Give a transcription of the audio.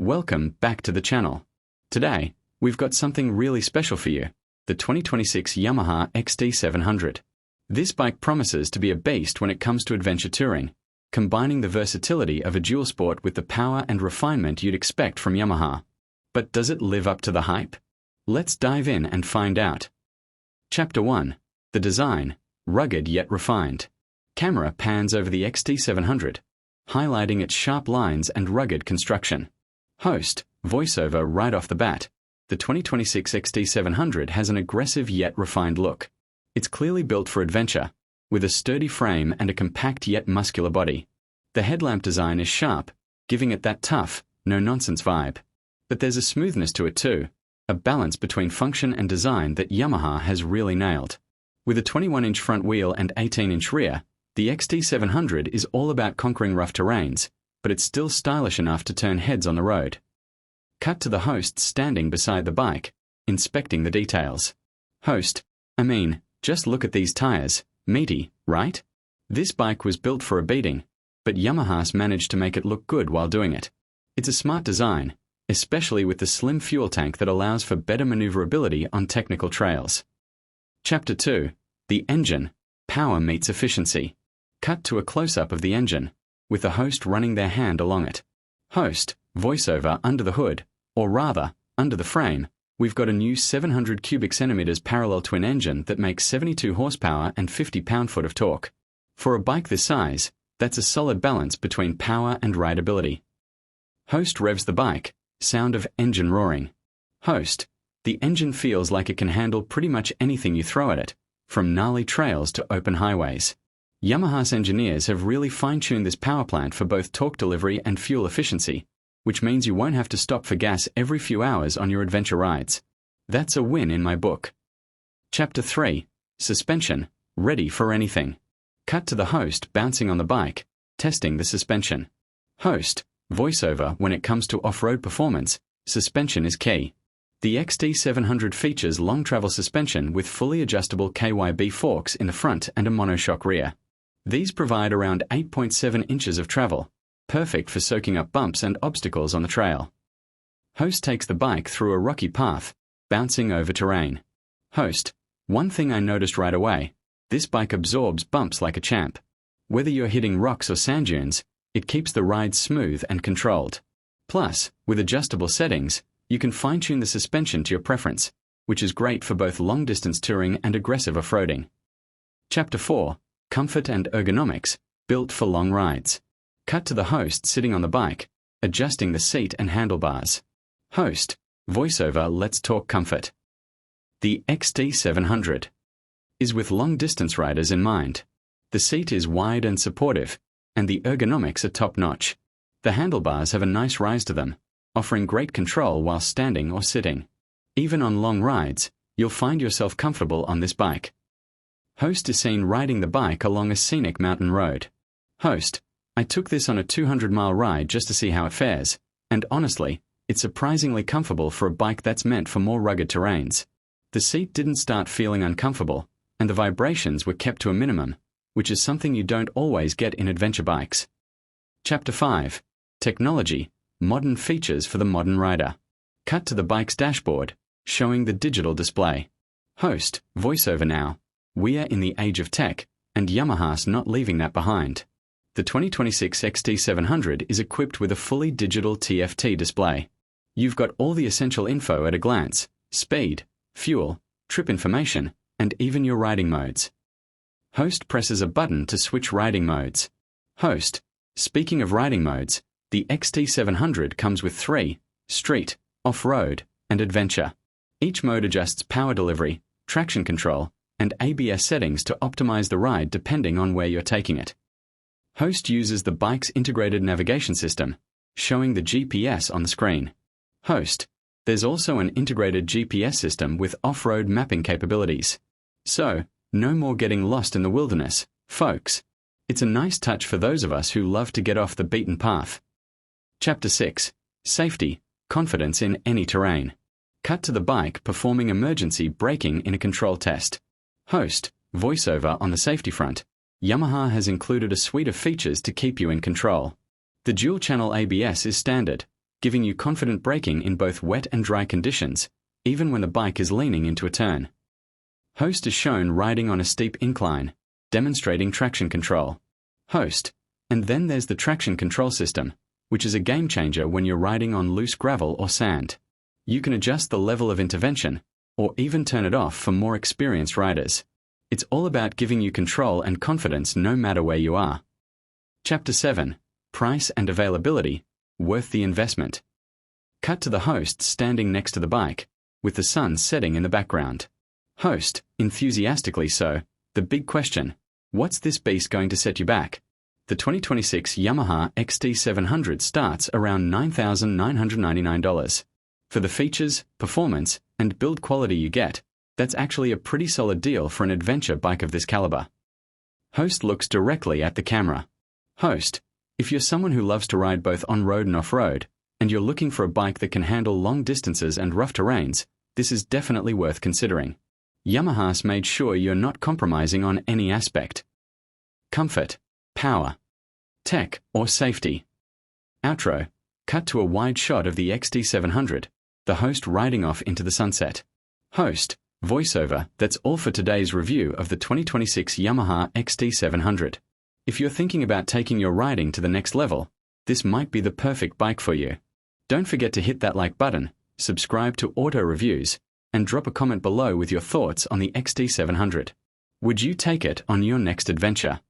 Welcome back to the channel. Today, we've got something really special for you, the 2026 Yamaha XT 700. This bike promises to be a beast when it comes to adventure touring, combining the versatility of a dual sport with the power and refinement you'd expect from Yamaha. But does it live up to the hype? Let's dive in and find out. Chapter 1. The design, rugged yet refined. Camera pans over the XT 700, highlighting its sharp lines and rugged construction. Host, voiceover right off the bat. The 2026 XT 700 has an aggressive yet refined look. It's clearly built for adventure, with a sturdy frame and a compact yet muscular body. The headlamp design is sharp, giving it that tough, no-nonsense vibe. But there's a smoothness to it too, a balance between function and design that Yamaha has really nailed. With a 21-inch front wheel and 18-inch rear, the XT 700 is all about conquering rough terrains, but it's still stylish enough to turn heads on the road. Cut to the host standing beside the bike, inspecting the details. Host, just look at these tires, meaty, right? This bike was built for a beating, but Yamaha's managed to make it look good while doing it. It's a smart design, especially with the slim fuel tank that allows for better maneuverability on technical trails. Chapter 2. The engine, power meets efficiency. Cut to a close-up of the engine, with the host running their hand along it. Host, voiceover under the hood, or rather, under the frame, we've got a new 700 cubic centimeters parallel twin engine that makes 72 horsepower and 50 pound-foot of torque. For a bike this size, that's a solid balance between power and rideability. Host revs the bike, sound of engine roaring. Host, the engine feels like it can handle pretty much anything you throw at it, from gnarly trails to open highways. Yamaha's engineers have really fine-tuned this power plant for both torque delivery and fuel efficiency, which means you won't have to stop for gas every few hours on your adventure rides. That's a win in my book. Chapter 3. Suspension, ready for anything. Cut to the host bouncing on the bike, testing the suspension. Host, voiceover when it comes to off-road performance, suspension is key. The XT 700 features long travel suspension with fully adjustable KYB forks in the front and a monoshock rear. These provide around 8.7 inches of travel, perfect for soaking up bumps and obstacles on the trail. Host takes the bike through a rocky path, bouncing over terrain. Host, one thing I noticed right away, this bike absorbs bumps like a champ. Whether you're hitting rocks or sand dunes, it keeps the ride smooth and controlled. Plus, with adjustable settings, you can fine-tune the suspension to your preference, which is great for both long-distance touring and aggressive off-roading. Chapter 4. Comfort and ergonomics, built for long rides. Cut to the host sitting on the bike, adjusting the seat and handlebars. Host, voiceover let's talk comfort. The XT 700 is with long-distance riders in mind. The seat is wide and supportive, and the ergonomics are top-notch. The handlebars have a nice rise to them, offering great control while standing or sitting. Even on long rides, you'll find yourself comfortable on this bike. Host is seen riding the bike along a scenic mountain road. Host, I took this on a 200-mile ride just to see how it fares, and honestly, it's surprisingly comfortable for a bike that's meant for more rugged terrains. The seat didn't start feeling uncomfortable, and the vibrations were kept to a minimum, which is something you don't always get in adventure bikes. Chapter 5. Technology, modern features for the modern rider. Cut to the bike's dashboard, showing the digital display. Host, voiceover now. We are in the age of tech, and Yamaha's not leaving that behind. The 2026 XT 700 is equipped with a fully digital TFT display. You've got all the essential info at a glance: speed, fuel, trip information, and even your riding modes. Host presses a button to switch riding modes. Host, speaking of riding modes, the XT 700 comes with 3, street, off-road, and adventure. Each mode adjusts power delivery, traction control, and ABS settings to optimize the ride depending on where you're taking it. Host uses the bike's integrated navigation system, showing the GPS on the screen. Host, there's also an integrated GPS system with off-road mapping capabilities. So, no more getting lost in the wilderness, folks. It's a nice touch for those of us who love to get off the beaten path. Chapter 6. Safety, confidence in any terrain. Cut to the bike performing emergency braking in a control test. Host, voiceover on the safety front. Yamaha has included a suite of features to keep you in control. The dual-channel ABS is standard, giving you confident braking in both wet and dry conditions, even when the bike is leaning into a turn. Host is shown riding on a steep incline, demonstrating traction control. Host, and then there's the traction control system, which is a game changer when you're riding on loose gravel or sand. You can adjust the level of intervention, or even turn it off for more experienced riders. It's all about giving you control and confidence no matter where you are. Chapter 7. Price and availability, worth the investment. Cut to the host standing next to the bike, with the sun setting in the background. Host, enthusiastically so, the big question, what's this beast going to set you back? The 2026 Yamaha XT 700 starts around $9,999. For the features, performance, and build quality you get, that's actually a pretty solid deal for an adventure bike of this caliber. Host looks directly at the camera. Host, if you're someone who loves to ride both on-road and off-road, and you're looking for a bike that can handle long distances and rough terrains, this is definitely worth considering. Yamaha's made sure you're not compromising on any aspect. Comfort, power, tech, or safety. Outro. Cut to a wide shot of the XT 700, the host riding off into the sunset. Host, voiceover. That's all for today's review of the 2026 Yamaha XT 700. If you're thinking about taking your riding to the next level, this might be the perfect bike for you. Don't forget to hit that like button, subscribe to Auto Reviews, and drop a comment below with your thoughts on the XT 700. Would you take it on your next adventure?